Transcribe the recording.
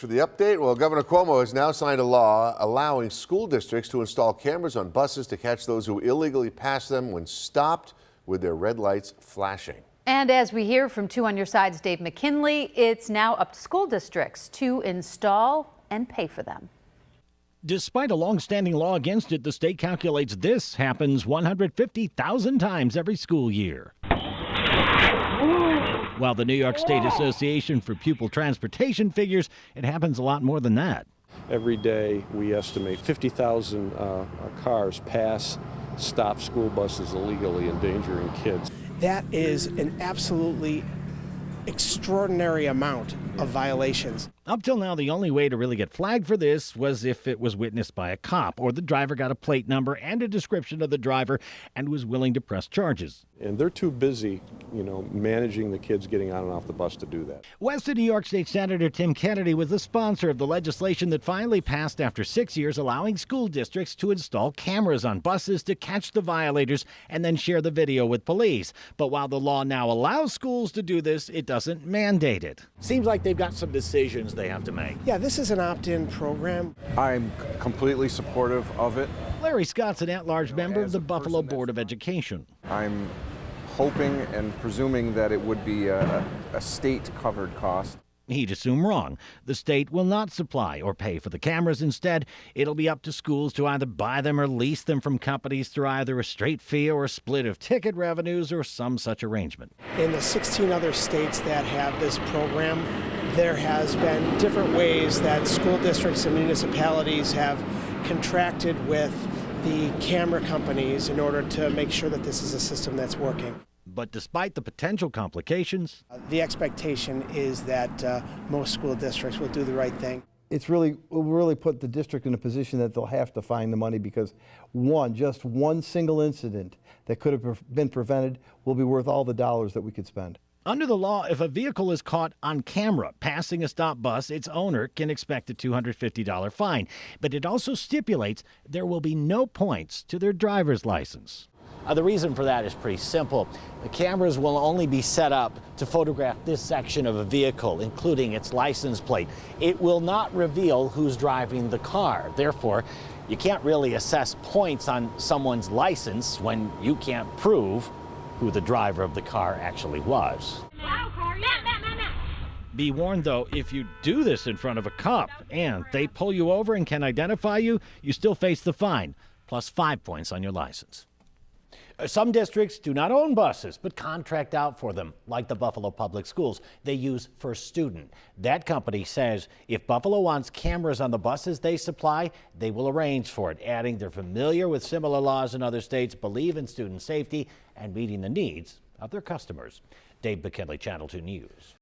For the update, well, Governor Cuomo has now signed a law allowing school districts to install cameras on buses to catch those who illegally pass them when stopped with their red lights flashing. And as we hear from 2 on Your Side's Dave McKinley, it's now up to school districts to install and pay for them. Despite a long-standing law against it, the state calculates this happens 150,000 times every school year. While the New York State Association for Pupil Transportation figures it happens a lot more than that. Every day we estimate 50,000 cars stop school buses illegally, endangering kids. That is an absolutely extraordinary amount of violations. Up till now, the only way to really get flagged for this was if it was witnessed by a cop or the driver got a plate number and a description of the driver and was willing to press charges. And they're too busy, managing the kids getting on and off the bus to do that. West of New York State Senator Tim Kennedy was the sponsor of the legislation that finally passed after 6 years, allowing school districts to install cameras on buses to catch the violators and then share the video with police. But while the law now allows schools to do this, it doesn't mandate it. Seems like they've got some decisions they have to make. Yeah, this is an opt-in program. I'm completely supportive of it. Larry Scott's an at-large member of the Buffalo Board of Education. I'm hoping and presuming that it would be a state-covered cost. He'd assume wrong. The state will not supply or pay for the cameras. Instead, it'll be up to schools to either buy them or lease them from companies through either a straight fee or a split of ticket revenues or some such arrangement. In the 16 other states that have this program, there has been different ways that school districts and municipalities have contracted with the camera companies in order to make sure that this is a system that's working. But despite the potential complications, the expectation is that most school districts will do the right thing. Will really put the district in a position that they'll have to find the money because just one single incident that could have been prevented will be worth all the dollars that we could spend. Under the law, if a vehicle is caught on camera passing a stop bus, its owner can expect a $250 fine. But it also stipulates there will be no points to their driver's license. The reason for that is pretty simple. The cameras will only be set up to photograph this section of a vehicle, including its license plate. It will not reveal who's driving the car. Therefore, you can't really assess points on someone's license when you can't prove who the driver of the car actually was. Be warned, though, if you do this in front of a cop and they pull you over and can identify you, you still face the fine, plus 5 points on your license. Some districts do not own buses, but contract out for them, like the Buffalo Public Schools. They use First Student. That company says if Buffalo wants cameras on the buses they supply, they will arrange for it, adding they're familiar with similar laws in other states, believe in student safety, and meeting the needs of their customers. Dave McKinley, Channel 2 News.